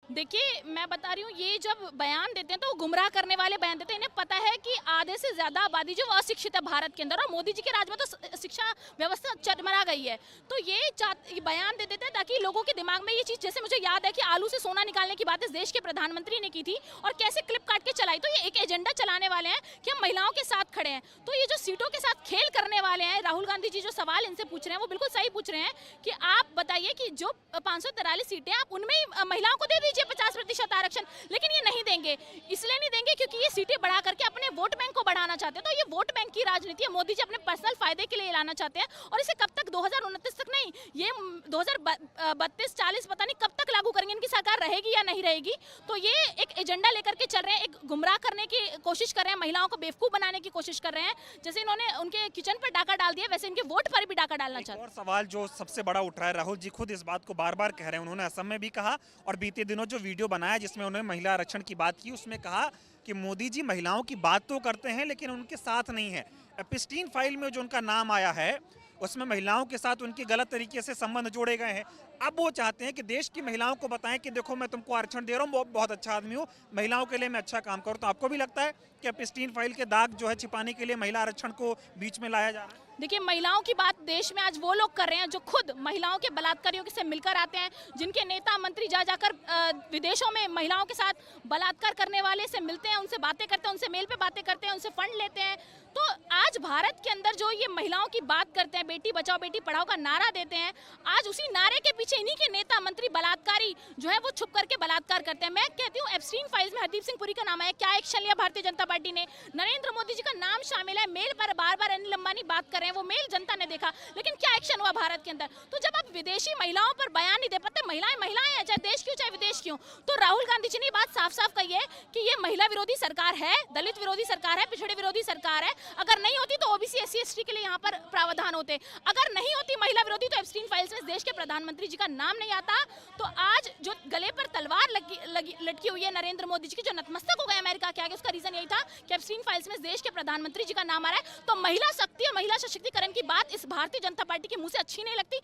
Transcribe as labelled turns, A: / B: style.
A: देखिए, मैं बता रही हूँ, ये जब बयान देते हैं तो वो गुमराह करने वाले बयान देते हैं। इन्हें पता है कि आधे से ज़्यादा आबादी जो अशिक्षित है भारत के अंदर, और मोदी जी के राज में तो शिक्षा व्यवस्था चरमरा गई है। तो ये बयान दे देते हैं ताकि लोगों के दिमाग में ये चीज़, जैसे मुझे याद है कि आलू से सोना निकालने की बात इस देश के प्रधानमंत्री ने की थी और कैसे क्लिप काट के चलाई। तो ये एक एजेंडा चलाने वाले हैं कि हम महिलाओं के साथ खड़े हैं। तो ये जो सीटों के साथ खेल करने वाले हैं, राहुल गांधी जी जो सवाल इनसे पूछ रहे हैं वो बिल्कुल सही पूछ रहे हैं कि आप बताइए कि जो 543 सीटें आप उनमें महिलाओं को दे दीजिए 50% आरक्षण, लेकिन ये नहीं देंगे। इसलिए नहीं देंगे क्योंकि ये सीटें बढ़ा करके अपने वोट बैंक को बढ़ाना चाहते हैं। तो ये वोट बैंक की राजनीति है, मोदी जी अपने पर्सनल फायदे के लिए लाना चाहते हैं। और इसे कब तक, 2029 तक नहीं, ये 2032-40 पता नहीं कब तक लागू करेंगे, इनकी सरकार रहेगी या नहीं रहेगी। तो ये एक एजेंडा लेकर के चल रहे हैं, एक गुमराह करने की कोशिश कर रहे हैं, महिलाओं को बेवकूफ बनाने की कोशिश कर रहे हैं। जैसे इन्होंने उनके किचन पर डाका डाल दिया, वैसे इनके वोट पर भी डाका डालना चाहते हैं।
B: और सवाल जो सबसे बड़ा उठ रहा है, राहुल जी खुद इस बात को बार बार कह रहे हैं। उन्होंने असम में भी कहा और बीते दिनों जो वीडियो बनाया जिसमें उन्होंने महिला आरक्षण की बात की, उसमें कहा कि मोदी जी महिलाओं की बात तो करते हैं लेकिन उनके साथ नहीं है। एप्स्टीन फाइल में जो उनका नाम आया है उसमें महिलाओं के साथ उनके गलत तरीके से संबंध जोड़े गए हैं। अब वो चाहते हैं कि देश की महिलाओं को बताएं कि देखो मैं तुमको आरक्षण दे रहा हूँ, बहुत अच्छा आदमी हूँ, महिलाओं के लिए मैं अच्छा काम करूँ। तो आपको भी लगता है कि एप्स्टीन फाइल के दाग जो है छिपाने के लिए महिला आरक्षण को बीच में लाया जा रहा है?
A: देखिए, महिलाओं की बात देश में आज वो लोग कर रहे हैं जो खुद महिलाओं के बलात्कारियों से मिलकर आते हैं, जिनके नेता मंत्री जा जाकर विदेशों में महिलाओं के साथ बलात्कार करने वाले से मिलते हैं, उनसे बातें करते हैं, उनसे मेल पे बातें करते हैं, उनसे फंड लेते हैं। तो आज भारत के अंदर जो ये महिलाओं की बात करते हैं, बेटी बचाओ बेटी पढ़ाओ का नारा देते हैं, आज उसी नारे के पीछे इन्हीं के नेता मंत्री बलात्कारी जो है वो छुप करके बलात्कार करते हैं। मैं कहती हूँ एप्स्टीन फाइल्स में हरदीप सिंह पुरी का नाम है, क्या एक्शन लिया भारतीय जनता पार्टी ने? नरेंद्र मोदी जी का नाम शामिल है, मेल पर बार बार अनिल अंबानी बात कर रहे हैं, वो मेल जनता ने देखा, लेकिन क्या एक्शन हुआ भारत के अंदर? तो जब आप विदेशी महिलाओं पर बयान नहीं दे पाते, महिलाएं महिलाएं हैं, चाहे देश क्यों चाहे विदेश क्यों, तो राहुल गांधी जी ने बात साफ साफ कही है कि ये महिला विरोधी सरकार है, दलित विरोधी सरकार है, पिछड़े विरोधी सरकार है। अगर नहीं होती तो ओबीसी एससी एसटी के लिए यहाँ पर प्रावधान होते, अगर नहीं होती महिला विरोधी तो एप्स्टीन फाइल्स में देश के प्रधानमंत्री जी का नाम नहीं आता। तो आज जो गले पर तलवार लटकी हुई है नरेंद्र मोदी जी की, जो नतमस्तक हो गए अमेरिका के आगे, उसका रीजन यही था कि एप्स्टीन फाइल्स में देश के प्रधानमंत्री जी का नाम आ रहा है। तो महिला शक्ति और महिला सशक्तिकरण की बात इस भारतीय जनता पार्टी के मुंह से अच्छी नहीं लगती।